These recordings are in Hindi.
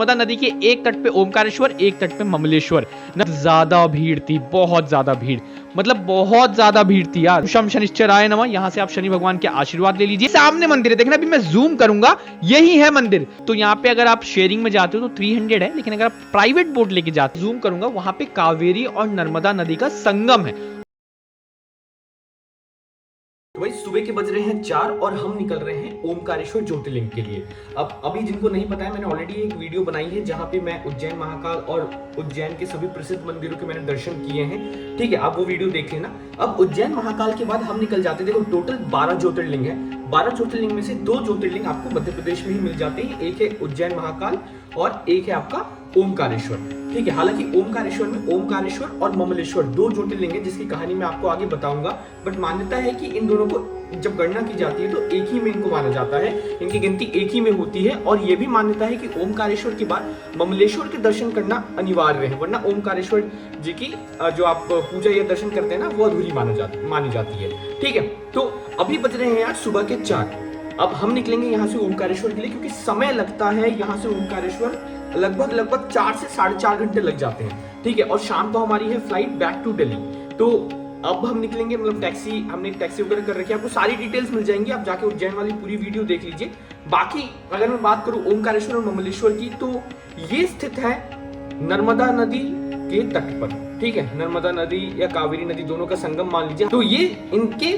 नर्मदा नदी के एक तट पे ओमकारेश्वर, एक तट पे ममलेश्वर। ज्यादा भीड़ थी, बहुत ज्यादा भीड़, मतलब बहुत ज्यादा भीड़ थी यार। शम शनिश्चराय नमः, यहाँ से आप शनि भगवान के आशीर्वाद ले लीजिए। सामने मंदिर है, देखना अभी मैं जूम करूंगा, यही है मंदिर। तो यहाँ पे अगर आप शेयरिंग में जाते हो तो 300 है, लेकिन अगर आप प्राइवेट बोट लेके जाते हो, जूम करूंगा, वहां पे कावेरी और नर्मदा नदी का संगम है। तो भाई सुबह के बज रहे हैं 4 और हम निकल रहे हैं ओमकारेश्वर ज्योतिर्लिंग के लिए। अब अभी जिनको नहीं पता है, मैंने ऑलरेडी एक वीडियो बनाई है जहां पे मैं उज्जैन महाकाल और उज्जैन के सभी प्रसिद्ध मंदिरों के मैंने दर्शन किए हैं। ठीक है, आप वो वीडियो देख लेना। अब उज्जैन महाकाल के बाद हम निकल जाते हैं। देखो टोटल 12 ज्योतिर्लिंग है। 12 ज्योतिर्लिंग में से 2 ज्योतिर्लिंग आपको मध्य प्रदेश में ही मिल जाते हैं। एक है उज्जैन महाकाल और एक है आपका ओमकारेश्वर। ठीक है, हालांकि ओमकारेश्वर में ओमकारेश्वर और ममलेश्वर 2 ज्योतिर्लिंग है, जिसकी कहानी मैं आपको आगे बताऊंगा। बट मान्यता है कि इन दोनों को जब गणना की जाती है तो एक ही में इनको माना जाता है, इनकी गिनती एक ही में होती है। और यह भी मान्यता है कि ओमकारेश्वर के बाद ममलेश्वर के दर्शन करना अनिवार्य है, वरना ओमकारेश्वर जी की जो आप पूजा या दर्शन करते हैं ना, वो अधूरी मानी जाती है। ठीक है, तो अभी बज रहे हैं यार सुबह के 4। अब हम निकलेंगे यहाँ से ओमकारेश्वर के लिए, क्योंकि समय लगता है यहाँ से ओमकारेश्वर लगभग 4 से 4.5 घंटे लग जाते हैं। ठीक है, और शाम को हमारी है फ्लाइट बैक टू दिल्ली। तो अब हम निकलेंगे, मतलब हमने टैक्सी वगैरह कर रखी है। आपको सारी डिटेल्स मिल जाएंगी, आप जाके उज्जैन वाली पूरी वीडियो देख लीजिए। बाकी अगर मैं बात करूं ओमकारेश्वर और ममलेश्वर की, तो ये स्थित है नर्मदा नदी के तट पर। ठीक है, नर्मदा नदी या कावेरी नदी दोनों का संगम मान लीजिए। तो ये इनके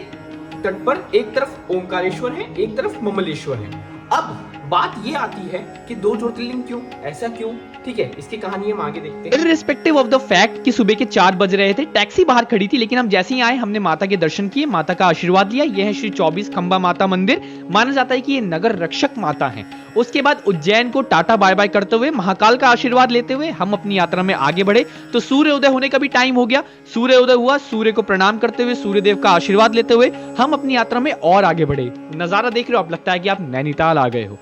तट पर एक तरफ ओमकारेश्वर है, एक तरफ ममलेश्वर है। अब बात ये आती है कि 2 ज्योतिर्लिंग क्यों, ऐसा क्यों? ठीक है, इसकी कहानी हम आगे देखते हैं। इर्रिस्पेक्टिव ऑफ द फैक्ट कि सुबह के 4 बज रहे थे, टैक्सी बाहर खड़ी थी, लेकिन हम जैसे ही आए हमने माता के दर्शन किए, माता का आशीर्वाद लिया। यह है श्री 24 खंबा माता मंदिर। माना जाता है कि ये नगर रक्षक माता है। उसके बाद उज्जैन को टाटा बाय बाय करते हुए, महाकाल का आशीर्वाद लेते हुए हम अपनी यात्रा में आगे बढ़े। तो सूर्य उदय होने का भी टाइम हो गया, सूर्य उदय हुआ। सूर्य को प्रणाम करते हुए, सूर्यदेव का आशीर्वाद लेते हुए हम अपनी यात्रा में और आगे बढ़े। नजारा देख रहे हो आप, लगता है कि आप नैनीताल आ गए हो।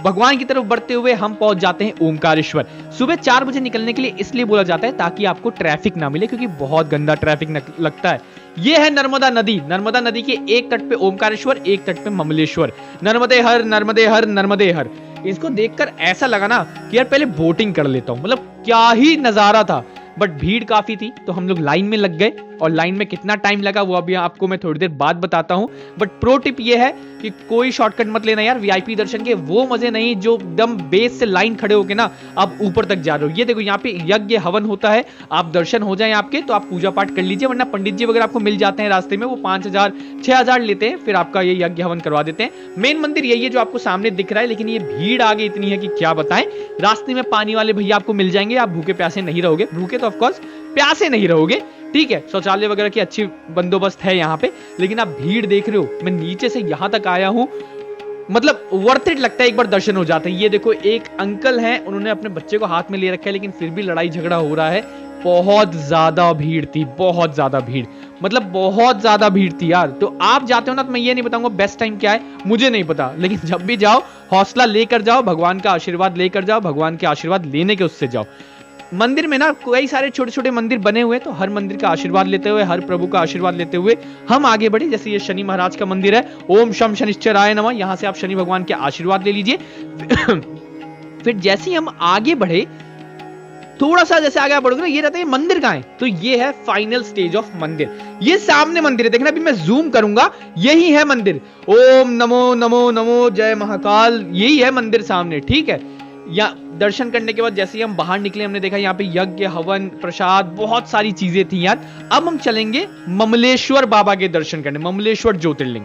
भगवान की तरफ बढ़ते हुए हम पहुंच जाते हैं ओमकारेश्वर। सुबह 4 बजे निकलने के लिए इसलिए बोला जाता है ताकि आपको ट्रैफिक ना मिले, क्योंकि बहुत गंदा ट्रैफिक लगता है। यह है नर्मदा नदी। नर्मदा नदी के एक तट पे ओमकारेश्वर, एक तट पे ममलेश्वर। नर्मदे हर नर्मदे हर नर्मदे हर। इसको देखकर ऐसा लगा ना कि यार पहले बोटिंग कर लेता हूं, मतलब क्या ही नजारा था। बट भीड़ काफी थी तो हम लोग लाइन में लग गए, और लाइन में कितना टाइम लगा वो अभी आपको मैं थोड़ी देर बाद बताता हूं। बट प्रो टिप ये है कि कोई शॉर्टकट मत लेना यार, वीआईपी दर्शन के वो मजे नहीं जो एकदम बेस से लाइन खड़े होके ना आप ऊपर तक जा रहे हो। ये देखो यहाँ पे यज्ञ हवन होता है, आप दर्शन हो जाए आपके तो आप पूजा पाठ कर लीजिए, वरना पंडित जी वगैरह आपको मिल जाते हैं रास्ते में, वो 5000 6000 लेते हैं, फिर आपका ये यज्ञ हवन करवा देते हैं। मेन मंदिर यही है जो आपको सामने दिख रहा है, लेकिन ये भीड़ आगे इतनी है कि क्या बताएं। रास्ते में पानी वाले भैया आपको मिल जाएंगे, आप भूखे प्यासे नहीं रहोगे, भूखे तो ऑफकोर्स प्यासे नहीं रहोगे। ठीक है, शौचालय वगैरह की अच्छी बंदोबस्त है यहाँ पे। लेकिन आप भीड़ देख रहे हो, मैं नीचे से यहां तक आया हूं, मतलब वर्थ इट लगता है, एक बार दर्शन हो जाते हैं। ये देखो एक अंकल हैं, उन्होंने अपने बच्चे को हाथ में ले रखा है, लेकिन फिर भी लड़ाई झगड़ा हो रहा है। बहुत ज्यादा भीड़ थी, बहुत ज्यादा भीड़, मतलब बहुत ज्यादा भीड़ थी यार। तो आप जाते हो ना, तो मैं ये नहीं बताऊंगा बेस्ट टाइम क्या है, मुझे नहीं पता, लेकिन जब भी जाओ हौसला लेकर जाओ, भगवान का आशीर्वाद लेकर जाओ, भगवान के आशीर्वाद लेने के उससे जाओ। मंदिर में ना कई सारे छोटे छोटे मंदिर बने हुए, तो हर मंदिर का आशीर्वाद लेते हुए, हर प्रभु का आशीर्वाद लेते हुए हम आगे बढ़े। जैसे ये शनि महाराज का मंदिर है, ओम शम शनिश्चराय नमः, यहां से आप शनि भगवान के आशीर्वाद ले लीजिए। फिर जैसे ही हम आगे बढ़े, थोड़ा सा जैसे आगे बढ़ोगे ना, ये रहता है मंदिर कहां है, तो ये है फाइनल स्टेज ऑफ मंदिर। ये सामने मंदिर है, देखना अभी मैं जूम करूंगा, यही है मंदिर। ओम नमो नमो नमो जय महाकाल, यही है मंदिर सामने। ठीक है, या दर्शन करने के बाद जैसे ही हम बाहर निकले, हमने देखा यहाँ पे यज्ञ हवन प्रसाद बहुत सारी चीजें थी यार। अब हम चलेंगे ममलेश्वर बाबा के दर्शन करने, ममलेश्वर ज्योतिर्लिंग।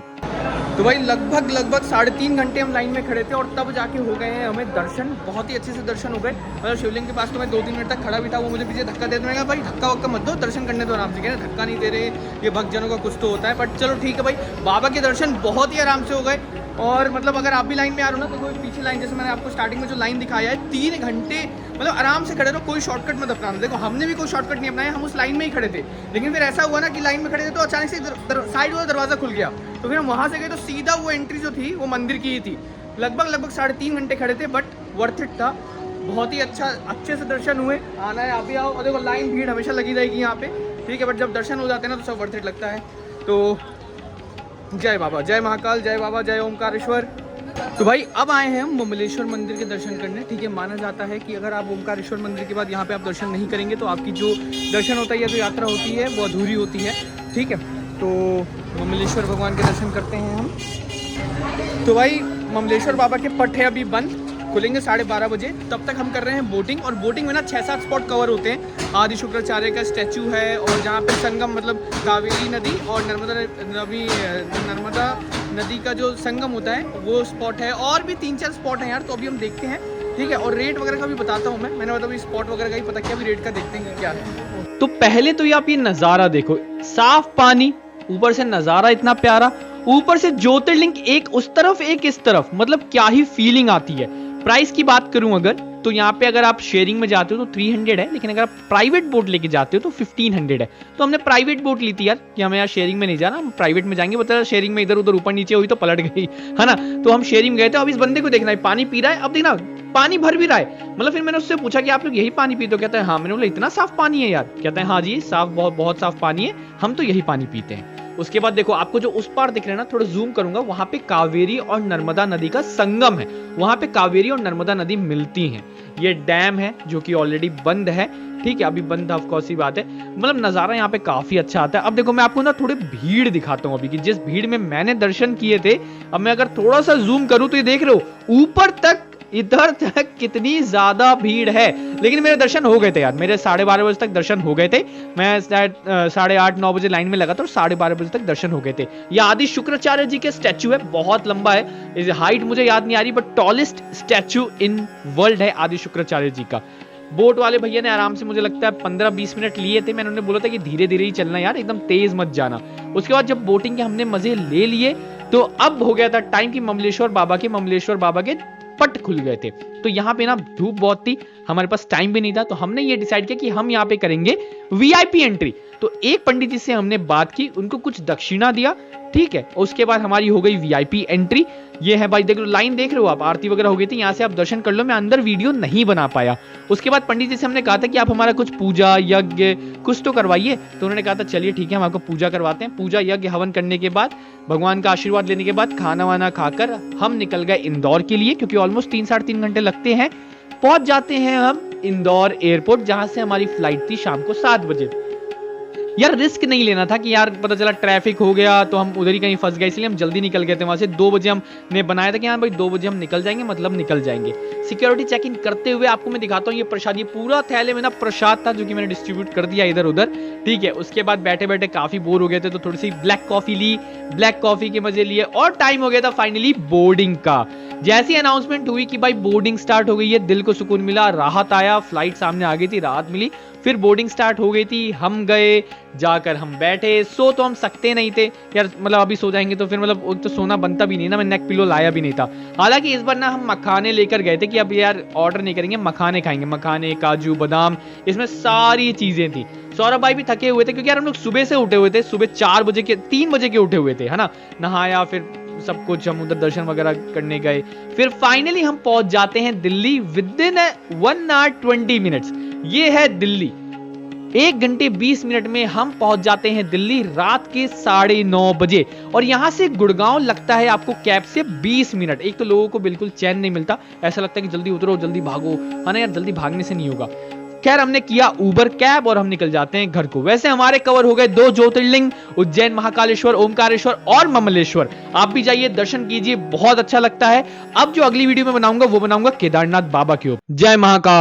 तो भाई लगभग 3.5 घंटे हम लाइन में खड़े थे, और तब जाके हो गए हैं हमें दर्शन। बहुत ही अच्छे से दर्शन हो गए। मतलब शिवलिंग के पास तो मैं 2-3 मिनट तक खड़ा भी था, वो मुझे पीछे धक्का दे देगा, भाई धक्का वक्का मत दो, दर्शन करने दो आराम से। कहना धक्का नहीं दे रहे, ये भक्तजनों का कुछ तो होता है। बट चलो ठीक है भाई, बाबा के दर्शन बहुत ही आराम से हो गए। और मतलब अगर आप भी लाइन में आ रहे हो ना, तो कोई पीछे लाइन, जैसे मैंने आपको स्टार्टिंग में जो लाइन दिखाया है, 3 घंटे मतलब आराम से खड़े रहो, कोई शॉर्टकट मत अपनाना। देखो हमने भी कोई शॉर्टकट नहीं अपनाया, हम उस लाइन में ही खड़े थे। लेकिन फिर ऐसा हुआ ना कि लाइन में खड़े थे तो अचानक से साइड वाला दरवाजा खुल गया, तो फिर हम वहां से गए तो सीधा वो एंट्री जो थी वो मंदिर की ही थी। लगभग 3.5 घंटे खड़े थे, बट वर्थ इट था। बहुत ही अच्छे से दर्शन हुए। आना है आप भी आओ। और देखो लाइन भीड़ हमेशा लगी रहेगी यहाँ पे, ठीक है, बट जब दर्शन हो जाते हैं ना तो सब वर्थ इट लगता है। तो जय बाबा, जय महाकाल, जय बाबा, जय ओमकारेश्वर। तो भाई अब आए हैं हम ममलेश्वर मंदिर के दर्शन करने। ठीक है, माना जाता है कि अगर आप ओमकारेश्वर मंदिर के बाद यहाँ पे आप दर्शन नहीं करेंगे तो आपकी जो दर्शन होता है या जो यात्रा होती है वो अधूरी होती है। ठीक है, तो ममलेश्वर भगवान के दर्शन करते हैं हम। तो भाई ममलेश्वर बाबा के पट है अभी बंद, खुलेंगे 12:30 बजे। तब तक हम कर रहे हैं बोटिंग, और बोटिंग में ना 6-7 स्पॉट कवर होते हैं। आदि शुक्राचार्य का स्टैचू है, और जहाँ पे संगम मतलब कावेरी नदी और नर्मदा नदी का जो संगम होता है वो स्पॉट है, और भी 3-4 स्पॉट हैं यार। तो अभी हम देखते हैं, ठीक है, और रेट वगैरह का भी बताता हूँ मैंने मतलब स्पॉट वगैरह का ही पता किया, अभी रेट का देखते हैं क्या है। तो पहले तो ये आप ये नज़ारा देखो, साफ पानी, ऊपर से नज़ारा इतना प्यारा, ऊपर से ज्योतिर्लिंग एक उस तरफ एक इस तरफ, मतलब क्या ही फीलिंग आती है। प्राइस की बात करूं अगर, तो यहाँ पे अगर आप शेयरिंग में जाते हो तो 300 है, लेकिन अगर आप प्राइवेट बोट लेके जाते हो तो 1500 है। तो हमने प्राइवेट बोट ली थी यार, कि हमें यार शेयरिंग में नहीं जाना, हम प्राइवेट में जाएंगे। बता शेयरिंग में इधर उधर ऊपर नीचे हुई तो पलट गई, है ना। तो हम शेयरिंग में गए थे। अब इस बंदे को देखना है, पानी पी रहा है, अब देखना पानी भर भी रहा है। मतलब फिर मैंने उससे पूछा कि आप लोग यही पानी पीते हो? कहता है हाँ। मैंने बोला इतना साफ पानी है यार? कहता है हाँ जी, साफ, बहुत बहुत साफ पानी है, हम तो यही पानी पीते हैं। उसके बाद देखो, आपको जो उस पार दिख रहा है ना, थोड़ा जूम करूंगा, वहां पे कावेरी और नर्मदा नदी का संगम है। वहां पे कावेरी और नर्मदा नदी मिलती हैं। ये डैम है जो कि ऑलरेडी बंद है। ठीक है, अभी बंद ऑफ कोर्स ही बात है, मतलब नजारा यहाँ पे काफी अच्छा आता है। अब देखो मैं आपको ना थोड़ी भीड़ दिखाता हूँ अभी, कि जिस भीड़ में मैंने दर्शन किए थे। अब मैं अगर थोड़ा सा जूम करूँ तो ये देख रहे हो, ऊपर तक इधर तक कितनी ज्यादा भीड़ है। लेकिन मेरे दर्शन हो गए थे यार, मेरे 12:30 बजे तक दर्शन हो गए थे। मैं 8:30-9 बजे लाइन में लगा था और 12:30 बजे तक दर्शन हो गए थे। ये आदि शुक्राचार्य जी के स्टैचू है, बहुत लंबा है। इस हाइट मुझे याद नहीं आ रही, but tallest statue in world है आदि शुक्राचार्य जी का। बोट वाले भैया ने आराम से मुझे लगता है 15-20 मिनट लिए थे। मैंने उन्हें बोला था कि धीरे धीरे ही चलना यार, एकदम तेज मत जाना। उसके बाद जब बोटिंग के हमने मजे ले लिए तो अब हो गया था टाइम कि ममलेश्वर बाबा के पट खुल गए थे। तो यहाँ पे ना धूप बहुत थी, हमारे पास टाइम भी नहीं था। तो हमने ये डिसाइड किया कि हम यहाँ पे करेंगे वीआईपी एंट्री। तो एक पंडित जी से हमने बात की, उनको कुछ दक्षिणा दिया, ठीक है। उसके बाद हमारी हो गई वीआईपी एंट्री। ये है भाई, देख लो लाइन देख रहे हो आप, आरती वगैरह हो गई थी, यहाँ से आप दर्शन कर लो। मैं अंदर वीडियो नहीं बना पाया। उसके बाद पंडित जी से हमने कहा था कि आप हमारा कुछ पूजा यज्ञ कुछ तो करवाइए। तो उन्होंने कहा था चलिए ठीक है, हम आपको पूजा करवाते हैं। पूजा यज्ञ हवन करने के बाद, भगवान का आशीर्वाद लेने के बाद, खाना वाना खाकर हम निकल गए इंदौर के लिए, क्योंकि ऑलमोस्ट 3-3.5 घंटे लगते हैं। पहुंच जाते हैं हम इंदौर एयरपोर्ट, जहां से हमारी फ्लाइट थी शाम को 7 बजे। यार रिस्क नहीं लेना था कि यार पता चला ट्रैफिक हो गया तो हम उधर ही कहीं फंस गए, इसलिए हम जल्दी निकल गए थे वहां से। 2 बजे हमने बनाया था कि हाँ भाई 2 बजे हम निकल जाएंगे, मतलब निकल जाएंगे। सिक्योरिटी चेक इन करते हुए आपको मैं दिखाता हूँ ये प्रसाद। ये पूरा थैले में ना प्रसाद था जो कि मैंने डिस्ट्रीब्यूट कर दिया इधर उधर, ठीक है। उसके बाद बैठे बैठे काफी बोर हो गए थे तो थोड़ी सी ब्लैक कॉफी ली, ब्लैक कॉफी के मजे लिए, और टाइम हो गया था फाइनली बोर्डिंग का। जैसी अनाउंसमेंट हुई कि भाई बोर्डिंग स्टार्ट हो गई है, दिल को सुकून मिला, राहत आया, फ्लाइट सामने आ गई थी, राहत मिली। फिर बोर्डिंग स्टार्ट हो गई थी, हम गए, जाकर हम बैठे। सो तो हम सकते नहीं थे यार, मतलब अभी सो जाएंगे तो फिर मतलब तो सोना बनता भी नहीं ना, मैं नेक पिलो लाया भी नहीं था। हालांकि इस बार ना हम मखाने लेकर गए थे कि अब यार ऑर्डर नहीं करेंगे, मखाने खाएंगे, मखाने, काजू, बादाम, इसमें सारी चीजें थी। सौरभ भाई भी थके हुए थे क्योंकि यार हम लोग सुबह से उठे हुए थे, सुबह 3 बजे के उठे हुए थे, है ना। नहाया, फिर सब कुछ हम उधर दर्शन वगैरह करने गए। फिर फाइनली हम पहुंच जाते हैं दिल्ली विदिन 1 hour 20 minutes। ये है दिल्ली, 1 घंटे 20 मिनट में हम पहुंच जाते हैं दिल्ली रात के 9:30 बजे। और यहां से गुड़गांव लगता है आपको कैब से 20 मिनट। एक तो लोगों को बिल्कुल चैन नहीं मिलता, ऐसा लगता है कि जल्दी उतरो, जल्दी भागो, है ना यार, जल्दी भागने से नहीं होगा। खैर हमने किया उबर कैब और हम निकल जाते हैं घर को। वैसे हमारे कवर हो गए 2 ज्योतिर्लिंग, उज्जैन महाकालेश्वर, ओमकारेश्वर और ममलेश्वर। आप भी जाइए, दर्शन कीजिए, बहुत अच्छा लगता है। अब जो अगली वीडियो में बनाऊंगा वो बनाऊंगा केदारनाथ बाबा के ऊपर। जय महाकाल।